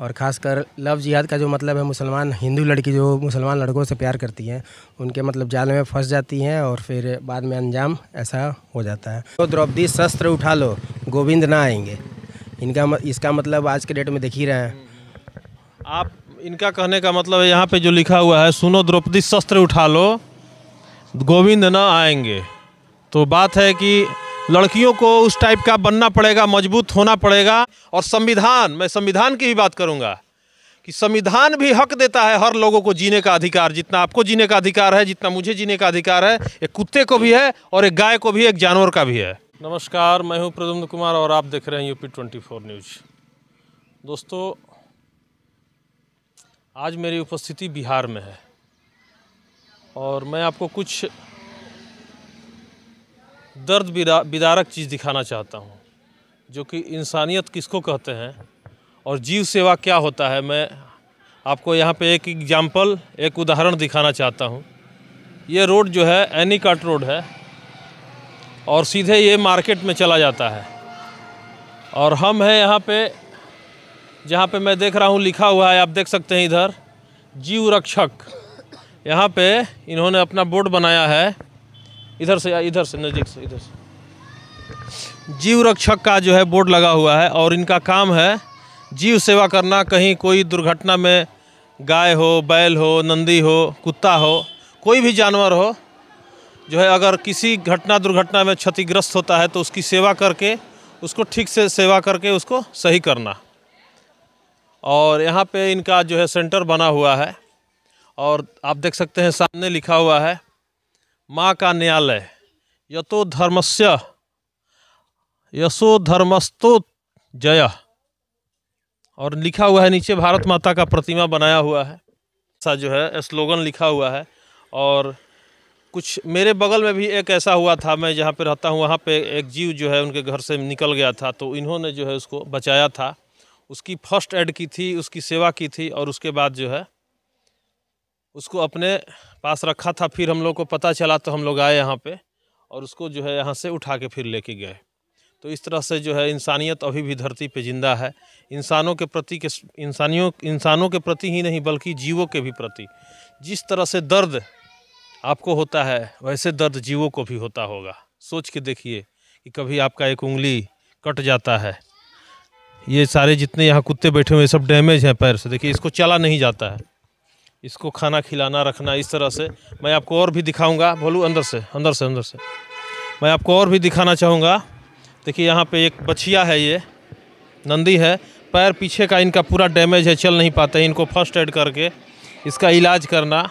और ख़ासकर लव जिहाद का जो मतलब है, मुसलमान हिंदू लड़की जो मुसलमान लड़कों से प्यार करती हैं, उनके मतलब जाल में फंस जाती हैं और फिर बाद में अंजाम ऐसा हो जाता है। तो द्रौपदी शस्त्र उठा लो, गोविंद ना आएंगे, इसका मतलब आज के डेट में देख ही रहे हैं आप। इनका कहने का मतलब है यहाँ पे जो लिखा हुआ है, सुनो द्रौपदी शस्त्र उठा लो, गोविंद न आएंगे। तो बात है कि लड़कियों को उस टाइप का बनना पड़ेगा, मजबूत होना पड़ेगा। और संविधान, मैं संविधान की भी बात करूँगा कि संविधान भी हक देता है हर लोगों को जीने का अधिकार। जितना आपको जीने का अधिकार है, जितना मुझे जीने का अधिकार है, एक कुत्ते को भी है और एक गाय को भी, एक जानवर का भी है। नमस्कार, मैं हूं प्रद्युम्न कुमार और आप देख रहे हैं यूपी 24 न्यूज़। दोस्तों, आज मेरी उपस्थिति बिहार में है और मैं आपको कुछ दर्द विदारक चीज़ दिखाना चाहता हूं, जो कि इंसानियत किसको कहते हैं और जीव सेवा क्या होता है। मैं आपको यहाँ पे एक एग्जाम्पल, एक उदाहरण दिखाना चाहता हूँ। ये रोड जो है एनीकट रोड है और सीधे ये मार्केट में चला जाता है। और हम हैं यहाँ पे, जहाँ पे मैं देख रहा हूँ लिखा हुआ है, आप देख सकते हैं इधर, जीव रक्षक। यहाँ पे इन्होंने अपना बोर्ड बनाया है, इधर से नज़दीक से, इधर से जीव रक्षक का जो है बोर्ड लगा हुआ है। और इनका काम है जीव सेवा करना। कहीं कोई दुर्घटना में गाय हो, बैल हो, नंदी हो, कुत्ता हो, कोई भी जानवर हो जो है, अगर किसी दुर्घटना में क्षतिग्रस्त होता है तो उसकी सेवा करके, उसको ठीक से सेवा करके उसको सही करना। और यहाँ पे इनका जो है सेंटर बना हुआ है और आप देख सकते हैं सामने लिखा हुआ है माँ का न्यायालय, यशो धर्मस्तो जय। और लिखा हुआ है नीचे भारत माता का प्रतिमा बनाया हुआ है, ऐसा जो है स्लोगन लिखा हुआ है। और कुछ मेरे बगल में भी एक ऐसा हुआ था, मैं जहाँ पे रहता हूँ वहाँ पे एक जीव जो है उनके घर से निकल गया था, तो इन्होंने जो है उसको बचाया था, उसकी फर्स्ट एड की थी, उसकी सेवा की थी और उसके बाद जो है उसको अपने पास रखा था। फिर हम लोग को पता चला तो हम लोग आए यहाँ पे और उसको जो है यहाँ से उठा के फिर लेके गए। तो इस तरह से जो है इंसानियत अभी भी धरती पे जिंदा है। इंसानों के प्रति ही नहीं बल्कि जीवों के भी प्रति। जिस तरह से दर्द आपको होता है वैसे दर्द जीवों को भी होता होगा। सोच के देखिए कि कभी आपका एक उंगली कट जाता है, ये सारे जितने यहाँ कुत्ते बैठे हुए सब डैमेज हैं पैर से, देखिए इसको चला नहीं जाता है, इसको खाना खिलाना रखना इस तरह से। मैं आपको और भी दिखाऊंगा, बोलूँ अंदर से मैं आपको और भी दिखाना चाहूँगा। देखिए यहाँ पे एक बछिया है, ये नंदी है, पैर पीछे का इनका पूरा डैमेज है, चल नहीं पाते हैं। इनको फर्स्ट एड करके इसका इलाज करना,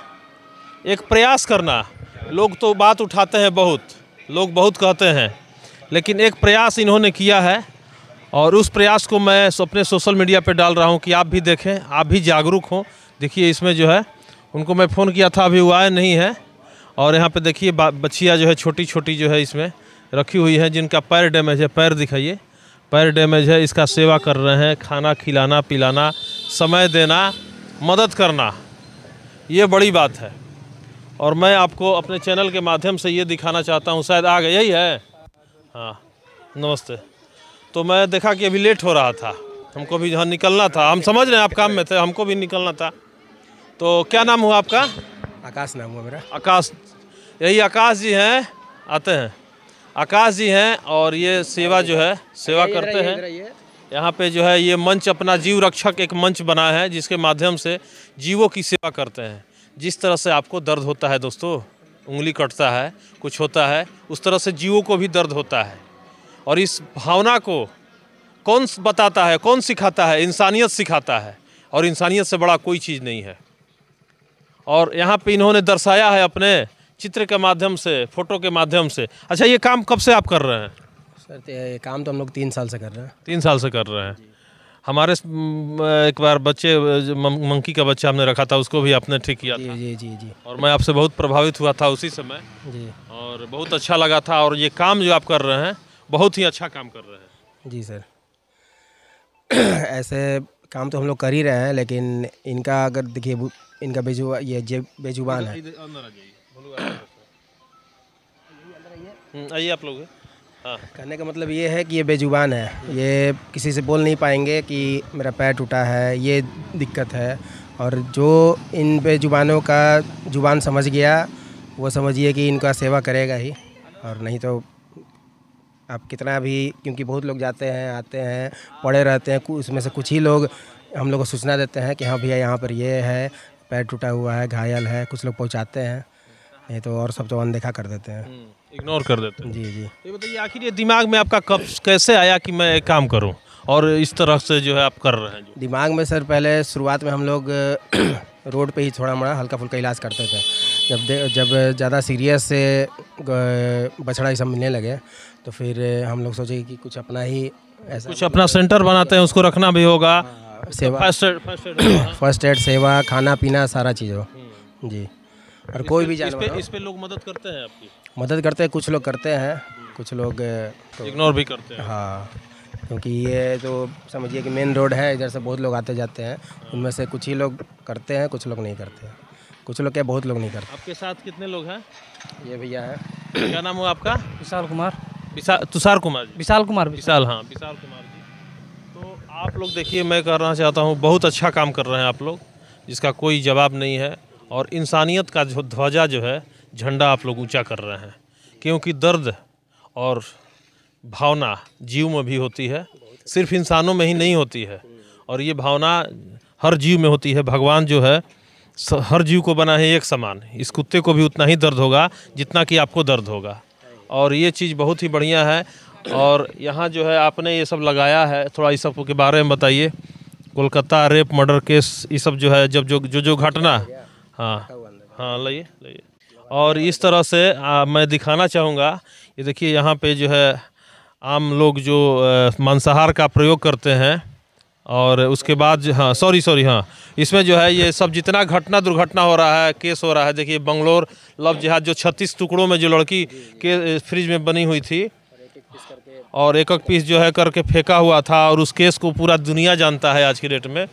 एक प्रयास करना। लोग तो बात उठाते हैं, लोग बहुत कहते हैं, लेकिन एक प्रयास इन्होंने किया है और उस प्रयास को मैं अपने सोशल मीडिया पे डाल रहा हूँ कि आप भी देखें, आप भी जागरूक हों। देखिए इसमें जो है उनको मैं फ़ोन किया था, अभी वो आए नहीं है। और यहाँ पे देखिए बच्चियाँ जो है छोटी छोटी जो है इसमें रखी हुई है, जिनका पैर डैमेज है। पैर दिखाइए, पैर डैमेज है, इसका सेवा कर रहे हैं, खाना खिलाना पिलाना, समय देना, मदद करना, ये बड़ी बात है। और मैं आपको अपने चैनल के माध्यम से ये दिखाना चाहता हूँ, शायद आ गए, यही है। हाँ नमस्ते। तो मैं देखा कि अभी लेट हो रहा था, हमको भी जहाँ निकलना था, हम समझ रहे हैं आप काम में थे, हमको भी निकलना था। तो क्या नाम हुआ आपका? आकाश नाम हुआ मेरा। आकाश, यही आकाश जी हैं, आते हैं, आकाश जी हैं। और ये सेवा जो है सेवा करते हैं यहाँ पे जो है। ये मंच अपना जीव रक्षक एक मंच बना है जिसके माध्यम से जीवों की सेवा करते हैं। जिस तरह से आपको दर्द होता है दोस्तों, उंगली कटता है, कुछ होता है, उस तरह से जीवों को भी दर्द होता है। और इस भावना को कौन बताता है, कौन सिखाता है? इंसानियत सिखाता है, और इंसानियत से बड़ा कोई चीज़ नहीं है। और यहाँ पे इन्होंने दर्शाया है अपने चित्र के माध्यम से, फोटो के माध्यम से। अच्छा, ये काम कब से आप कर रहे हैं? सर ये काम तो हम लोग 3 साल से कर रहे हैं। 3 साल से कर रहे हैं। हमारे एक बार मंकी का बच्चा हमने रखा था, उसको भी आपने ठीक किया था। जी। और मैं आपसे बहुत प्रभावित हुआ था उसी समय जी, और बहुत अच्छा लगा था। और ये काम जो आप कर रहे हैं बहुत ही अच्छा काम कर रहे हैं। जी सर। ऐसे काम तो हम लोग कर ही रहे हैं, लेकिन इनका अगर देखिए, इनका बेजुबान है। आइए आप लोग, हाँ। कहने का मतलब ये है कि ये बेजुबान है, ये किसी से बोल नहीं पाएंगे कि मेरा पैर टूटा है, ये दिक्कत है। और जो इन बेजुबानों का जुबान समझ गया वो समझिए कि इनका सेवा करेगा ही, और नहीं तो आप कितना भी, क्योंकि बहुत लोग जाते हैं आते हैं पड़े रहते हैं, उसमें से कुछ ही लोग हम लोग को सूचना देते हैं कि हाँ भैया यहाँ पर ये है, पैर टूटा हुआ है, घायल है, कुछ लोग पहुँचाते हैं, नहीं तो और सब तो अनदेखा कर देते हैं। इग्नोर कर देते हैं। जी जी। ये बताइए आखिर ये दिमाग में आपका कब कैसे आया कि मैं एक काम करूं और इस तरह से जो है आप कर रहे हैं जो? दिमाग में सर पहले शुरुआत में हम लोग रोड पे ही थोड़ा मोड़ा हल्का फुल्का इलाज करते थे। जब ज़्यादा सीरियस से बछड़ा ये सब मिलने लगे तो फिर हम लोग सोचे कि कुछ अपना ही ऐसा कुछ अपना सेंटर बनाते हैं, उसको रखना भी होगा। सेवा, फर्स्ट एड सेवा, खाना पीना सारा चीज़ हो जी। और कोई भी जानवर हो, इस पे लोग मदद करते हैं आपकी? मदद करते हैं, कुछ लोग करते हैं, कुछ लोग तो इग्नोर भी करते हैं। हाँ, क्योंकि ये तो समझिए कि मेन रोड है, इधर से बहुत लोग आते जाते हैं, उनमें से कुछ ही लोग करते हैं, कुछ लोग नहीं करते हैं। कुछ लोग क्या, बहुत लोग नहीं करते। आपके साथ कितने लोग हैं? ये भैया है। क्या नाम हुआ आपका? विशाल कुमार। तुषार कुमार जी। विशाल कुमार। विशाल, हाँ विशाल कुमार जी। तो आप लोग देखिए, मैं करना चाहता हूँ, बहुत अच्छा काम कर रहे हैं आप लोग, जिसका कोई जवाब नहीं है। और इंसानियत का जो ध्वजा जो है, झंडा आप लोग ऊंचा कर रहे हैं, क्योंकि दर्द और भावना जीव में भी होती है, सिर्फ इंसानों में ही नहीं होती है। और ये भावना हर जीव में होती है। भगवान जो है हर जीव को बना है एक समान। इस कुत्ते को भी उतना ही दर्द होगा जितना कि आपको दर्द होगा। और ये चीज़ बहुत ही बढ़िया है। और यहाँ जो है आपने ये सब लगाया है, थोड़ा इस सब के बारे में बताइए। कोलकाता रेप मर्डर केस, ये सब जो है, जब जो घटना, हाँ हाँ लाइए। और इस तरह से मैं दिखाना चाहूँगा, ये देखिए यहाँ पे जो है आम लोग जो मांसाहार का प्रयोग करते हैं, और उसके बाद हाँ सॉरी हाँ, इसमें जो है ये सब जितना दुर्घटना हो रहा है, केस हो रहा है। देखिए बंगलोर लव जिहाद, जो 36 टुकड़ों में जो लड़की के फ्रिज में बनी हुई थी और एक पीस जो है करके फेंका हुआ था, और उस केस को पूरा दुनिया जानता है आज की डेट में।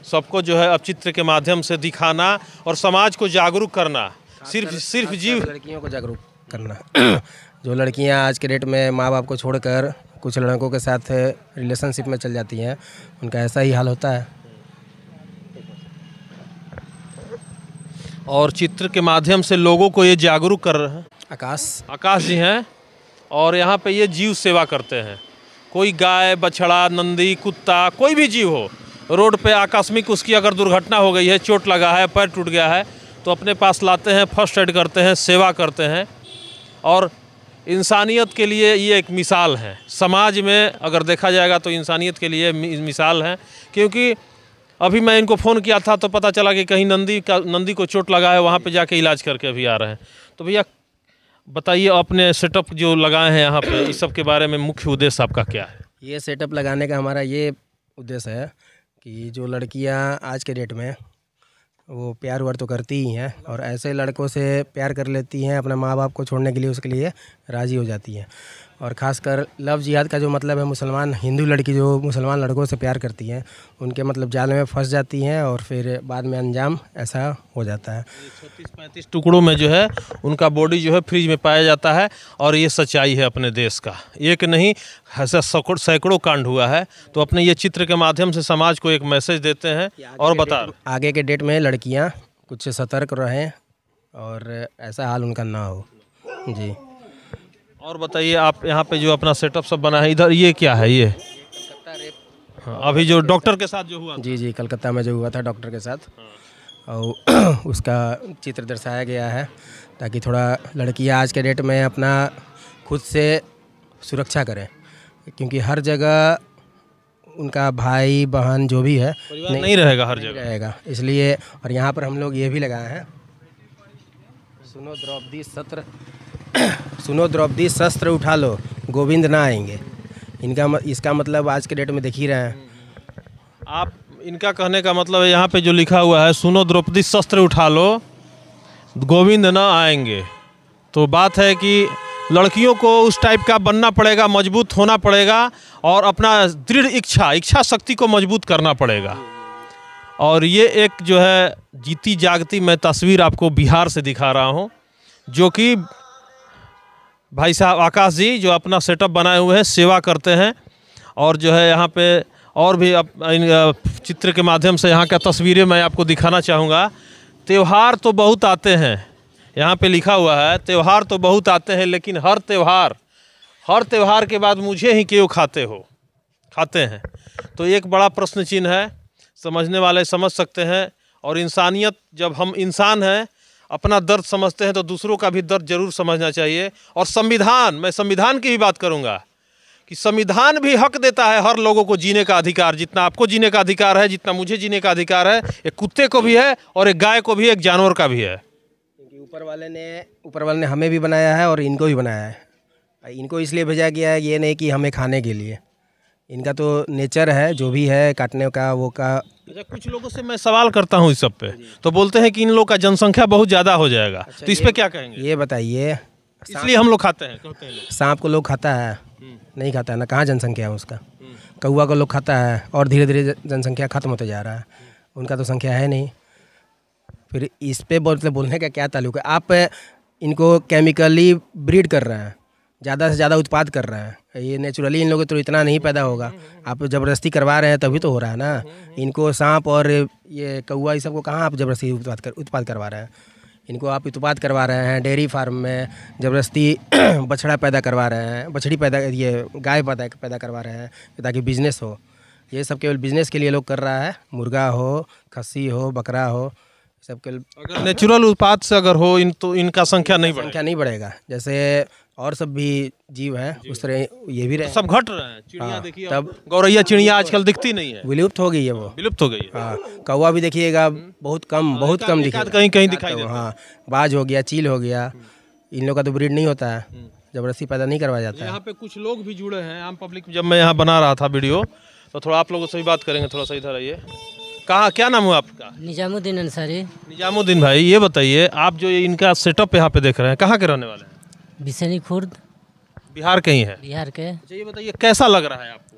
सबको जो है अब चित्र के माध्यम से दिखाना और समाज को जागरूक करना, सिर्फ जीव लड़कियों को जागरूक करना। जो लड़कियां आज के डेट में माँ बाप को छोड़कर कुछ लड़कों के साथ रिलेशनशिप में चल जाती हैं, उनका ऐसा ही हाल होता है। और चित्र के माध्यम से लोगों को ये जागरूक कर रहे हैं। आकाश जी हैं, और यहाँ पे ये जीव सेवा करते हैं। कोई गाय, बछड़ा, नंदी, कुत्ता, कोई भी जीव हो, रोड पे आकस्मिक उसकी अगर दुर्घटना हो गई है, चोट लगा है, पैर टूट गया है, तो अपने पास लाते हैं, फर्स्ट एड करते हैं, सेवा करते हैं। और इंसानियत के लिए ये एक मिसाल है। समाज में अगर देखा जाएगा तो इंसानियत के लिए मिसाल है। क्योंकि अभी मैं इनको फ़ोन किया था तो पता चला कि कहीं नंदी को चोट लगा है, वहाँ पे जाके इलाज करके अभी आ रहे हैं। तो भैया बताइए, अपने सेटअप जो लगाए हैं यहाँ पे, इस सब के बारे में मुख्य उद्देश्य आपका क्या है? ये सेटअप लगाने का हमारा ये उद्देश्य है कि जो लड़कियां आज के डेट में वो प्यार व्यार तो करती ही हैं, और ऐसे लड़कों से प्यार कर लेती हैं, अपने माँ बाप को छोड़ने के लिए उसके लिए राज़ी हो जाती हैं। और ख़ासकर लव जिहाद का जो मतलब है, मुसलमान हिंदू लड़की जो मुसलमान लड़कों से प्यार करती हैं, उनके मतलब जाल में फंस जाती हैं, और फिर बाद में अंजाम ऐसा हो जाता है। 36-35 टुकड़ों में जो है उनका बॉडी जो है फ्रिज में पाया जाता है। और ये सच्चाई है अपने देश का, एक नहीं ऐसा सैकड़ों कांड हुआ है। तो अपने ये चित्र के माध्यम से समाज को एक मैसेज देते हैं और बता आगे के डेट में लड़कियाँ कुछ सतर्क रहें और ऐसा हाल उनका ना हो जी। और बताइए, आप यहाँ पे जो अपना सेटअप सब बना है, इधर ये क्या है? ये हाँ, अभी जो डॉक्टर के साथ जो हुआ था। जी कलकत्ता में जो हुआ था डॉक्टर के साथ, और उसका चित्र दर्शाया गया है ताकि थोड़ा लड़कियाँ आज के डेट में अपना खुद से सुरक्षा करें, क्योंकि हर जगह उनका भाई बहन जो भी है नहीं रहेगा, हर जगह रहेगा। इसलिए और यहाँ पर हम लोग ये भी लगाए हैं, सुनो द्रौपदी शस्त्र उठा लो, गोविंद ना आएंगे। इसका मतलब आज के डेट में देख ही रहे हैं आप। इनका कहने का मतलब है, यहाँ पे जो लिखा हुआ है, सुनो द्रौपदी शस्त्र उठा लो, गोविंद ना आएंगे। तो बात है कि लड़कियों को उस टाइप का बनना पड़ेगा, मजबूत होना पड़ेगा, और अपना दृढ़ इच्छा शक्ति को मजबूत करना पड़ेगा। और ये एक जो है जीती जागती मैं तस्वीर आपको बिहार से दिखा रहा हूँ, जो कि भाई साहब आकाश जी जो अपना सेटअप बनाए हुए हैं, सेवा करते हैं। और जो है यहाँ पे और भी इन चित्र के माध्यम से यहाँ का तस्वीरें मैं आपको दिखाना चाहूँगा। त्यौहार तो बहुत आते हैं, यहाँ पे लिखा हुआ है त्यौहार तो बहुत आते हैं, लेकिन हर त्यौहार के बाद मुझे ही क्यों खाते हैं। तो एक बड़ा प्रश्न चिन्ह है, समझने वाले समझ सकते हैं। और इंसानियत, जब हम इंसान हैं, अपना दर्द समझते हैं तो दूसरों का भी दर्द जरूर समझना चाहिए। और संविधान, मैं संविधान की भी बात करूंगा कि संविधान भी हक देता है हर लोगों को जीने का अधिकार। जितना आपको जीने का अधिकार है, जितना मुझे जीने का अधिकार है, एक कुत्ते को भी है और एक गाय को भी, एक जानवर का भी है। क्योंकि ऊपर वाले ने हमें भी बनाया है और इनको भी बनाया है। इनको इसलिए भेजा गया है, ये नहीं कि हमें खाने के लिए। इनका तो नेचर है, जो भी है काटने का वो का। अच्छा, कुछ लोगों से मैं सवाल करता हूँ इस सब पे, तो बोलते हैं कि इन लोगों का जनसंख्या बहुत ज़्यादा हो जाएगा। अच्छा, तो इस पे क्या कहेंगे? ये बताइए, इसलिए हम लोग खाते हैं, कहते हैं लोग। सांप को लोग खाता है? नहीं खाता है ना, कहाँ जनसंख्या है उसका। कौवा को लोग खाता है और धीरे धीरे जनसंख्या खत्म होते जा रहा है, उनका तो संख्या है नहीं। फिर इस पे बोलने का क्या ताल्लुक है? आप इनको केमिकली ब्रीड कर रहे हैं, ज़्यादा से ज़्यादा उत्पाद कर रहे हैं। ये नेचुरली इन लोगों तो इतना नहीं पैदा होगा, आप ज़बरदस्ती करवा रहे हैं तभी तो हो रहा है ना। इनको सांप और ये कौवा इस सबको कहाँ आप ज़बरदस्ती उत्पाद करवा रहे हैं? इनको आप उत्पाद करवा रहे हैं डेयरी फार्म में, ज़बरदस्ती बछड़ा पैदा करवा रहे हैं, ये गाय पैदा करवा रहे हैं ताकि बिजनेस हो। ये सब केवल बिजनेस के लिए लोग कर रहा है। मुर्गा हो, खस्सी हो, बकरा हो, सब केवल अगर नेचुरल उत्पाद से अगर हो तो इनका संख्या नहीं बढ़ेगा। जैसे और सब भी जीव हैं उस तरह ये भी रहे, सब घट रहे हैं। चिड़िया हाँ, देखिए, तब गौरैया चिड़िया आजकल दिखती नहीं है, विलुप्त हो गई है, वो विलुप्त हो गई है। हाँ, कौवा भी देखिएगा बहुत कम दिखेगा, कहीं दिखाई देता है। हाँ, बाज हो गया, चील हो गया, इन लोग का तो ब्रीड नहीं होता है, ज़बरदस्ती पैदा नहीं करवाया जाता है। यहाँ पे कुछ लोग भी जुड़े हैं, आम पब्लिक। जब मैं यहाँ बना रहा था वीडियो, तो थोड़ा आप लोगों से भी बात करेंगे, थोड़ा सा इधर आइए। कहाँ, क्या नाम है आपका? निजामुद्दीन अंसारी। निजामुद्दीन भाई, ये बताइए, आप जो ये इनका सेटअप यहाँ पे देख रहे हैं, कहाँ के रहने वाले हैं? बिसनी खुर्द, बिहार के ही हैं? बिहार के। अच्छा, ये बताइए कैसा लग रहा है आपको?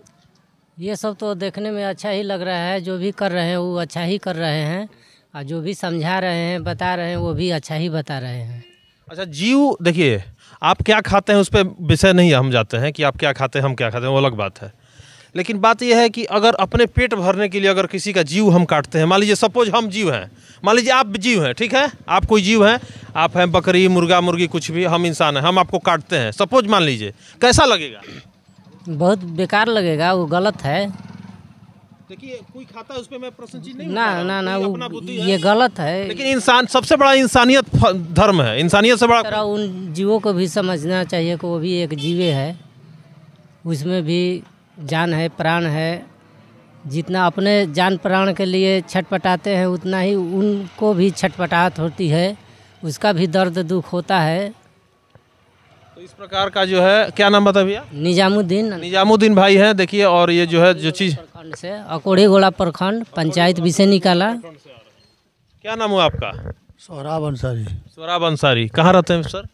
ये सब तो देखने में अच्छा ही लग रहा है, जो भी कर रहे हैं वो अच्छा ही कर रहे हैं, और जो भी समझा रहे हैं, बता रहे हैं, वो भी अच्छा ही बता रहे हैं। अच्छा, जीव देखिए, आप क्या खाते हैं उस पर विषय नहीं हम जाते हैं कि आप क्या खाते हैं, हम क्या खाते हैं, वो अलग बात है। लेकिन बात यह है कि अगर अपने पेट भरने के लिए अगर किसी का जीव हम काटते हैं, मान लीजिए सपोज हम जीव हैं, मान लीजिए आप जीव हैं, ठीक है, आप कोई जीव हैं, आप हैं बकरी, मुर्गा, मुर्गी, कुछ भी, हम इंसान हैं, हम आपको काटते हैं, सपोज मान लीजिए, कैसा लगेगा? बहुत बेकार लगेगा, वो गलत है। देखिए, कोई खाता है उस पर मैं प्रश्न नहीं, ना वो ये गलत है। लेकिन इंसान सबसे बड़ा इंसानियत धर्म है, इंसानियत से बड़ा तरह उन जीवों को भी समझना चाहिए कि वो भी एक जीवे है, उसमें भी जान है, प्राण है। जितना अपने जान प्राण के लिए छटपटाते हैं, उतना ही उनको भी छटपटाहट होती है, उसका भी दर्द दुख होता है। तो इस प्रकार का जो है, क्या नाम बता भैया? निजामुद्दीन भाई हैं, देखिए। और ये जो है जो चीज़ प्रखंड से, अकोड़ी गोला प्रखंड, पंचायत बिसेनी कला। क्या नाम हुआ आपका? सोहराब अंसारी। सोहराब अंसारी, कहाँ रहते हैं सर?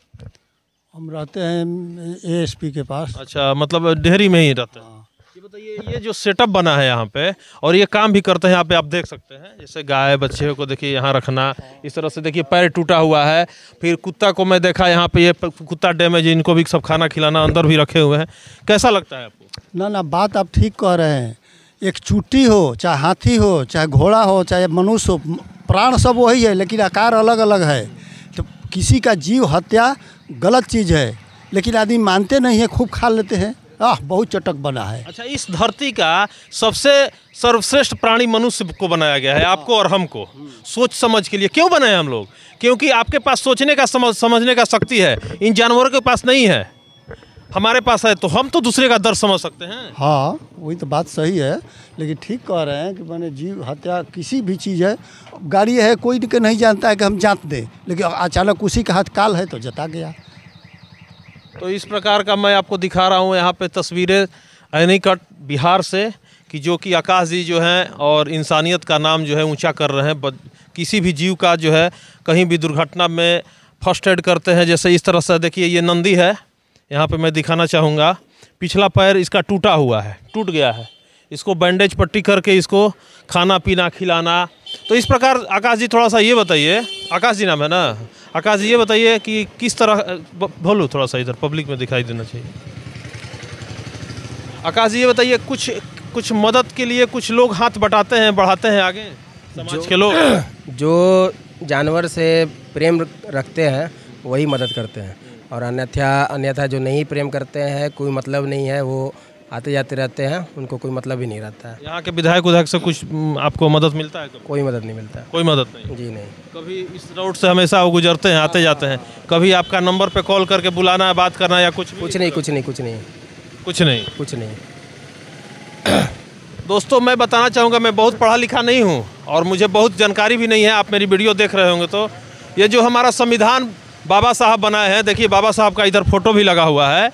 हम रहते हैं एएसपी के पास। अच्छा, मतलब डेहरी में ही रहते हैं। ये बताइए, ये जो सेटअप बना है यहाँ पे, और ये काम भी करते हैं यहाँ पे, आप देख सकते हैं, जैसे गाय बच्चे को देखिए यहाँ रखना, इस तरह से देखिए पैर टूटा हुआ है। फिर कुत्ता को मैं देखा यहाँ पे, ये कुत्ता डैमेज, इनको भी सब खाना खिलाना अंदर भी रखे हुए हैं। कैसा लगता है आपको? ना बात आप ठीक कह रहे हैं। एक चूटी हो, चाहे हाथी हो, चाहे घोड़ा हो, चाहे मनुष्य हो, प्राण सब वही है, लेकिन आकार अलग अलग है। तो किसी का जीव हत्या गलत चीज़ है, लेकिन आदमी मानते नहीं है, खूब खा लेते हैं। बहुत चटक बना है। अच्छा, इस धरती का सबसे सर्वश्रेष्ठ प्राणी मनुष्य को बनाया गया है, आपको और हमको, सोच समझ के लिए। क्यों बनाए हम लोग? क्योंकि आपके पास सोचने का समझने का शक्ति है, इन जानवरों के पास नहीं है, हमारे पास है, तो हम तो दूसरे का दर्द समझ सकते हैं। हाँ, वही तो बात सही है, लेकिन ठीक कह रहे हैं कि मैंने जीव हत्या किसी भी चीज़ है, गाड़ी है, कोई नहीं जानता है कि हम जात दें, लेकिन अचानक उसी का हाथ काल है तो जता गया। तो इस प्रकार का मैं आपको दिखा रहा हूँ यहाँ पे तस्वीरें एनीकट बिहार से, कि जो कि आकाश जी जो हैं और इंसानियत का नाम जो है ऊंचा कर रहे हैं। किसी भी जीव का जो है कहीं भी दुर्घटना में फर्स्ट एड करते हैं। जैसे इस तरह से देखिए, ये नंदी है, यहाँ पे मैं दिखाना चाहूँगा, पिछला पैर इसका टूटा हुआ है, टूट गया है, इसको बैंडेज पट्टी करके इसको खाना पीना खिलाना। तो इस प्रकार आकाश जी, थोड़ा सा ये बताइए, आकाश जी नाम है ना, आकाश जी ये बताइए कि किस तरह बोलो थोड़ा सा, इधर पब्लिक में दिखाई देना चाहिए। आकाश जी ये बताइए, कुछ मदद के लिए कुछ लोग हाथ बटाते हैं, बढ़ाते हैं आगे समाज के लोग? जो जानवर से प्रेम रखते हैं वही मदद करते हैं, और अन्यथा जो नहीं प्रेम करते हैं, कोई मतलब नहीं है, वो आते जाते रहते हैं, उनको कोई मतलब ही नहीं रहता है। यहाँ के विधायक से कुछ आपको मदद मिलता है? कोई मदद नहीं मिलता है। कोई मदद नहीं? जी नहीं। कभी इस रोड से हमेशा वो गुजरते हैं, आते जाते हैं, कभी आपका नंबर पे कॉल करके बुलाना है, बात करना है या कुछ नहीं? दोस्तों मैं बताना चाहूँगा, मैं बहुत पढ़ा लिखा नहीं हूँ और मुझे बहुत जानकारी भी नहीं है। आप मेरी वीडियो देख रहे होंगे तो ये जो हमारा संविधान बाबा साहब बनाए हैं, देखिए बाबा साहब का इधर फोटो भी लगा हुआ है,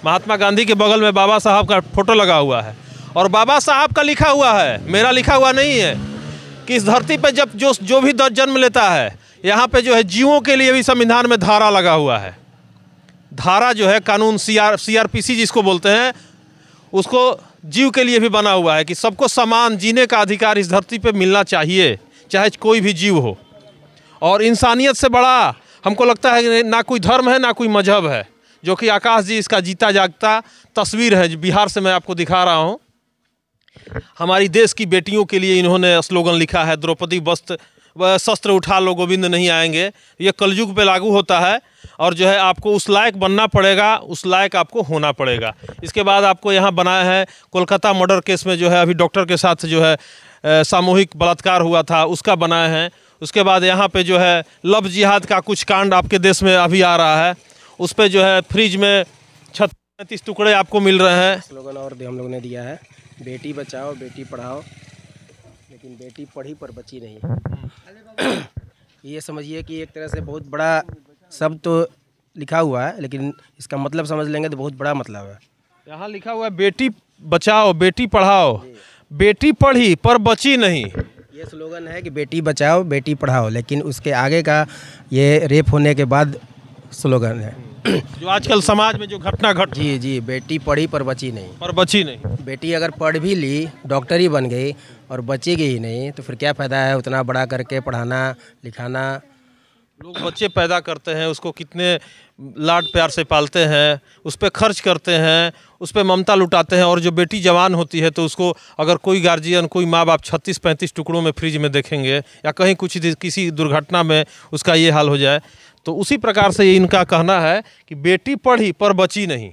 महात्मा गांधी के बगल में बाबा साहब का फोटो लगा हुआ है, और बाबा साहब का लिखा हुआ है, मेरा लिखा हुआ नहीं है, कि इस धरती पे जब जो भी जन्म लेता है, यहाँ पे जो है जीवों के लिए भी संविधान में धारा लगा हुआ है। धारा जो है कानून CRPC जिसको बोलते हैं, उसको जीव के लिए भी बना हुआ है कि सबको समान जीने का अधिकार इस धरती पे मिलना चाहिए, चाहे कोई भी जीव हो। और इंसानियत से बड़ा हमको लगता है कि ना कोई धर्म है, ना कोई मजहब है, जो कि आकाश जी इसका जीता जागता तस्वीर है। बिहार से मैं आपको दिखा रहा हूँ। हमारी देश की बेटियों के लिए इन्होंने स्लोगन लिखा है, द्रौपदी शस्त्र उठा लो गोविंद नहीं आएंगे। ये कलयुग पे लागू होता है, और जो है आपको उस लायक बनना पड़ेगा, उस लायक आपको होना पड़ेगा। इसके बाद आपको यहाँ बनाया है, कोलकाता मर्डर केस में जो है अभी डॉक्टर के साथ जो है सामूहिक बलात्कार हुआ था, उसका बनाए हैं। उसके बाद यहाँ पे जो है लव जिहाद का कुछ कांड आपके देश में अभी आ रहा है, उस पर जो है फ्रिज में 36 टुकड़े आपको मिल रहे हैं। स्लोगन और हम लोगों ने दिया है, बेटी बचाओ बेटी पढ़ाओ, लेकिन बेटी पढ़ी पर बची नहीं। ये समझिए कि एक तरह से बहुत बड़ा शब्द तो लिखा हुआ है, लेकिन इसका मतलब समझ लेंगे तो बहुत बड़ा मतलब है। यहाँ लिखा हुआ है बेटी बचाओ बेटी पढ़ाओ, बेटी पढ़ी पर बची नहीं। ये स्लोगन है कि बेटी बचाओ बेटी पढ़ाओ, लेकिन उसके आगे का ये रेप होने के बाद स्लोगन है जो आजकल समाज में जो घटना घट। जी, बेटी पढ़ी पर बची नहीं। पर बची नहीं। बेटी अगर पढ़ भी ली, डॉक्टर ही बन गई और बचेगी ही नहीं, तो फिर क्या फ़ायदा है उतना बड़ा करके पढ़ाना लिखाना। लोग बच्चे पैदा करते हैं, उसको कितने लाड प्यार से पालते हैं, उस पर खर्च करते हैं, उस पर ममता लुटाते हैं, और जो बेटी जवान होती है तो उसको अगर कोई गार्जियन, कोई माँ बाप 36-35 टुकड़ों में फ्रिज में देखेंगे, या कहीं किसी दुर्घटना में उसका ये हाल हो जाए, तो उसी प्रकार से इनका कहना है कि बेटी पढ़ी पर बची नहीं।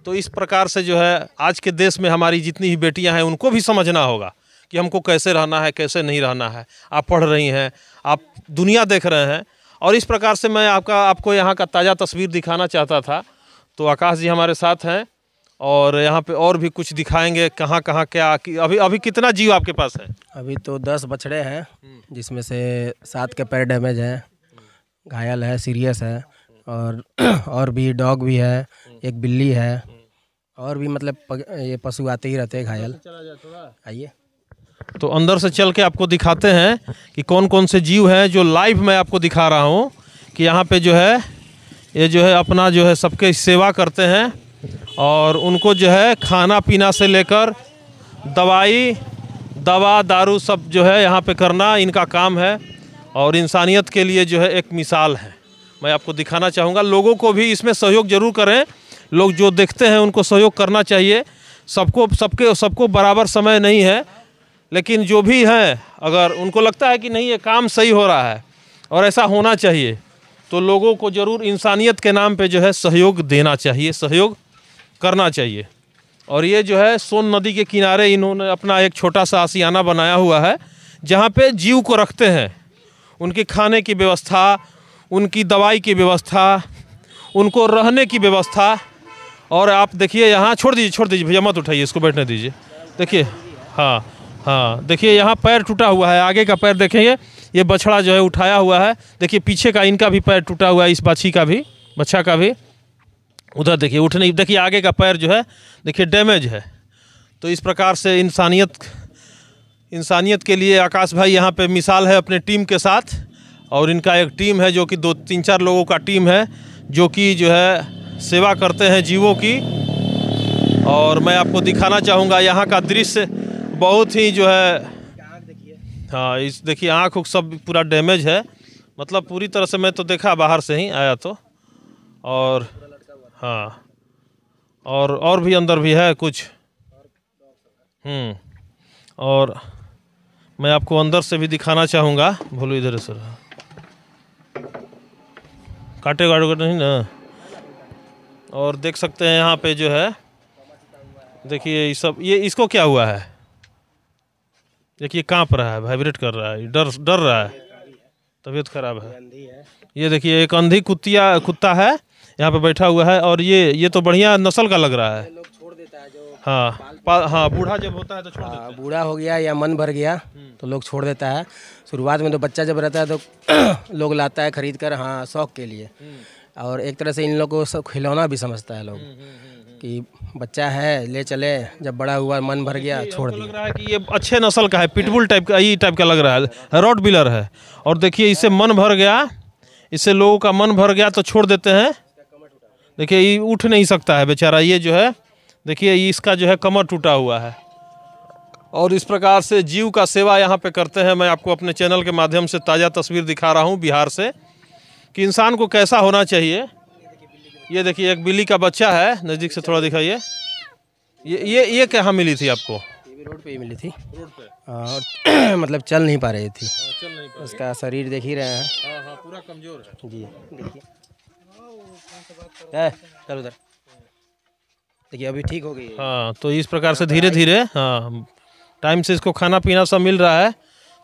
तो इस प्रकार से जो है आज के देश में हमारी जितनी भी बेटियां हैं उनको भी समझना होगा कि हमको कैसे रहना है, कैसे नहीं रहना है। आप पढ़ रही हैं, आप दुनिया देख रहे हैं, और इस प्रकार से मैं आपको यहाँ का ताज़ा तस्वीर दिखाना चाहता था। तो आकाश जी हमारे साथ हैं, और यहाँ पे और भी कुछ दिखाएंगे कहाँ क्या। अभी कितना जीव आपके पास है? अभी तो 10 बछड़े हैं, जिसमें से 7 के पैर डैमेज है, घायल है, सीरियस है, और भी डॉग भी है, एक बिल्ली है, और भी मतलब ये पशु आते ही रहते हैं घायल। आइए तो अंदर से चल के आपको दिखाते हैं कि कौन कौन से जीव हैं, जो लाइव मैं आपको दिखा रहा हूँ कि यहाँ पे जो है ये जो है अपना जो है सबके सेवा करते हैं, और उनको जो है खाना पीना से लेकर दवा दारू सब जो है यहाँ पे करना इनका काम है, और इंसानियत के लिए जो है एक मिसाल है। मैं आपको दिखाना चाहूँगा, लोगों को भी इसमें सहयोग जरूर करें। लोग जो देखते हैं उनको सहयोग करना चाहिए। सबको बराबर समय नहीं है, लेकिन जो भी हैं अगर उनको लगता है कि नहीं ये काम सही हो रहा है और ऐसा होना चाहिए, तो लोगों को ज़रूर इंसानियत के नाम पे जो है सहयोग देना चाहिए, सहयोग करना चाहिए। और ये जो है सोन नदी के किनारे इन्होंने अपना एक छोटा सा आशियाना बनाया हुआ है, जहाँ पे जीव को रखते हैं, उनके खाने की व्यवस्था, उनकी दवाई की व्यवस्था, उनको रहने की व्यवस्था। और आप देखिए यहाँ छोड़ दीजिए भैया, मत उठाइए, इसको बैठने दीजिए। देखिए हाँ देखिए यहाँ पैर टूटा हुआ है, आगे का पैर देखेंगे, ये बछड़ा जो है उठाया हुआ है। देखिए पीछे का इनका भी पैर टूटा हुआ है, इस बच्चा का भी। उधर देखिए उठने, देखिए आगे का पैर जो है देखिए डैमेज है। तो इस प्रकार से इंसानियत के लिए आकाश भाई यहाँ पे मिसाल है अपने टीम के साथ। और इनका एक टीम है जो कि 2-3-4 लोगों का टीम है, जो कि जो है सेवा करते हैं जीवों की। और मैं आपको दिखाना चाहूँगा यहाँ का दृश्य बहुत ही जो है, हाँ इस देखिए आँख सब पूरा डैमेज है, मतलब पूरी तरह से मैं तो देखा बाहर से ही आया तो। और हाँ, और भी अंदर भी है कुछ। और मैं आपको अंदर से भी दिखाना चाहूँगा। बोलो इधर सर, काटे नहीं ना। और देख सकते हैं यहाँ पे जो है, देखिए ये सब, ये इसको क्या हुआ है, देखिए कांप रहा है, वाइब्रेट कर रहा है, डर रहा है, तबीयत खराब है। ये देखिए एक अंधी कुत्ता है यहाँ पे बैठा हुआ है। और ये तो बढ़िया नस्ल का लग रहा है। लोग छोड़ देता है जो हाँ, बूढ़ा जब होता है तो छोड़ देता है। बूढ़ा हो गया या मन भर गया तो लोग छोड़ देता है। शुरुआत में तो बच्चा जब रहता है तो लोग लाता है खरीद कर, हाँ, शौक के लिए। और एक तरह से इन लोगों को सब खिलौना भी समझता है लोग कि बच्चा है ले चले, जब बड़ा हुआ मन भर गया छोड़ दिया। लग रहा है कि ये अच्छे नस्ल का है, पिटबुल टाइप का, ये टाइप का लग रहा है, रॉटविलर है। और देखिए इससे मन भर गया, इससे लोगों का मन भर गया तो छोड़ देते हैं। देखिए ये उठ नहीं सकता है बेचारा, ये जो है देखिए इसका जो है कमर टूटा हुआ है। और इस प्रकार से जीव का सेवा यहाँ पे करते हैं। मैं आपको अपने चैनल के माध्यम से ताज़ा तस्वीर दिखा रहा हूँ बिहार से, कि इंसान को कैसा होना चाहिए। ये देखिए एक बिल्ली का बच्चा है, नज़दीक से थोड़ा दिखाइए। ये कहाँ मिली थी आपको? ये भी रोड पे ही मिली थी। रोड पे? और मतलब चल नहीं पा रही थी। चल नहीं पा उसका शरीर देख ही रहे हैं। हाँ, पूरा कमजोर है जी देखिए, चल उधर देखिए, अभी ठीक हो गई है। हाँ, तो इस प्रकार से धीरे धीरे, हाँ, टाइम से इसको खाना पीना सब मिल रहा है,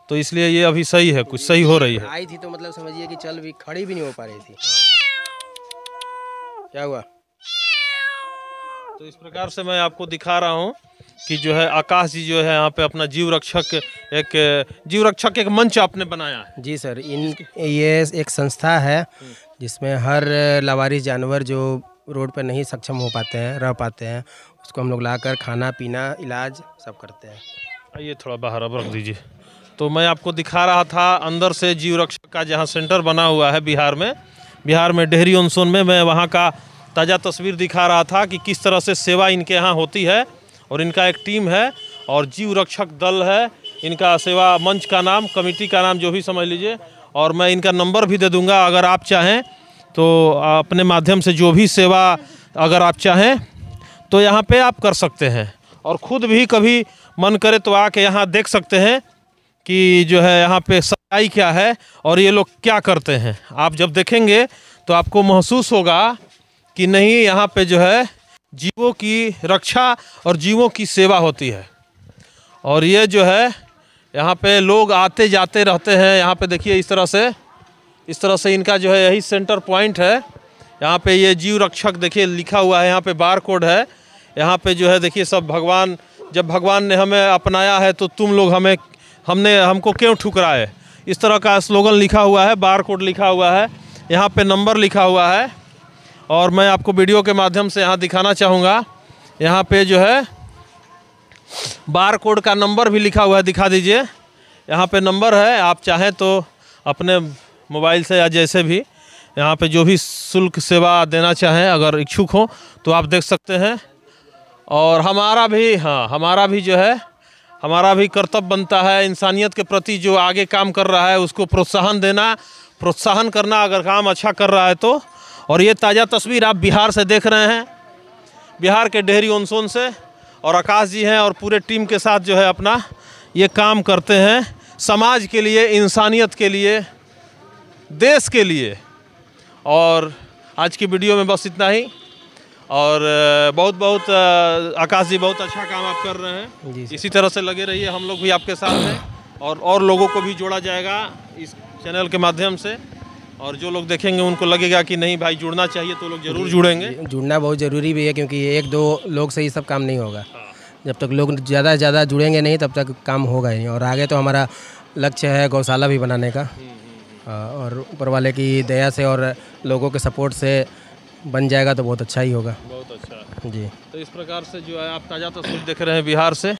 तो इसलिए ये अभी सही है, कुछ सही हो रही है। आई थी तो मतलब समझिए कि चल भी, खड़ी भी नहीं हो पा रही थी। क्या हुआ? तो इस प्रकार से मैं आपको दिखा रहा हूँ कि जो है आकाश जी जो है यहाँ पे अपना जीव रक्षक एक मंच आपने बनाया है। जी सर, ये एक संस्था है जिसमें हर लावारिस जानवर जो रोड पर नहीं सक्षम हो पाते हैं, रह पाते हैं, उसको हम लोग लाकर खाना पीना इलाज सब करते हैं। आइए थोड़ा बाहर अब रख दीजिए। तो मैं आपको दिखा रहा था अंदर से जीव रक्षक का जहाँ सेंटर बना हुआ है बिहार में डेहरी ऑन सोन में। मैं वहाँ का ताज़ा तस्वीर दिखा रहा था कि किस तरह से सेवा इनके यहाँ होती है। और इनका एक टीम है और जीव रक्षक दल है, इनका सेवा मंच का नाम, कमेटी का नाम, जो भी समझ लीजिए। और मैं इनका नंबर भी दे दूंगा, अगर आप चाहें तो अपने माध्यम से जो भी सेवा अगर आप चाहें तो यहाँ पे आप कर सकते हैं। और ख़ुद भी कभी मन करे तो आके यहाँ देख सकते हैं कि जो है यहाँ पे सच्चाई क्या है और ये लोग क्या करते हैं। आप जब देखेंगे तो आपको महसूस होगा कि नहीं, यहाँ पे जो है जीवों की रक्षा और जीवों की सेवा होती है। और ये जो है यहाँ पे लोग आते जाते रहते हैं। यहाँ पे देखिए इस तरह से इनका जो है यही सेंटर पॉइंट है। यहाँ पे ये जीव रक्षक देखिए लिखा हुआ है, यहाँ पे बार कोड है। यहाँ पे जो है देखिए सब जब भगवान ने हमें अपनाया है तो तुम लोग हमको क्यों ठुकराए, इस तरह का स्लोगन लिखा हुआ है, बार कोड लिखा हुआ है, यहाँ पे नंबर लिखा हुआ है। और मैं आपको वीडियो के माध्यम से यहाँ दिखाना चाहूँगा, यहाँ पे जो है बार कोड का नंबर भी लिखा हुआ है, दिखा दीजिए। यहाँ पे नंबर है, आप चाहें तो अपने मोबाइल से या जैसे भी यहाँ पे जो भी शुल्क सेवा देना चाहें, अगर इच्छुक हो तो आप देख सकते हैं। और हमारा भी जो है, हमारा भी कर्तव्य बनता है इंसानियत के प्रति, जो आगे काम कर रहा है उसको प्रोत्साहन करना, अगर काम अच्छा कर रहा है तो। और ये ताज़ा तस्वीर आप बिहार से देख रहे हैं, बिहार के डेहरी ऑन सोन से। और आकाश जी हैं और पूरे टीम के साथ जो है अपना ये काम करते हैं, समाज के लिए, इंसानियत के लिए, देश के लिए। और आज की वीडियो में बस इतना ही। और बहुत आकाश जी बहुत अच्छा काम आप कर रहे हैं जी, इसी तरह से लगे रहिए, हम लोग भी आपके साथ हैं। और लोगों को भी जोड़ा जाएगा इस चैनल के माध्यम से। और जो लोग देखेंगे उनको लगेगा कि नहीं भाई जुड़ना चाहिए, तो लोग ज़रूर जुड़ेंगे। जुड़ना बहुत ज़रूरी भी है, क्योंकि एक दो लोग से ही सब काम नहीं होगा। जब तक लोग ज़्यादा से ज़्यादा जुड़ेंगे नहीं तब तक काम होगा ही नहीं। और आगे तो हमारा लक्ष्य है गौशाला भी बनाने का। और ऊपर वाले की दया से और लोगों के सपोर्ट से बन जाएगा तो बहुत अच्छा ही होगा। बहुत अच्छा जी। तो इस प्रकार से जो है आप ताज़ा तस्वीर देख रहे हैं बिहार से।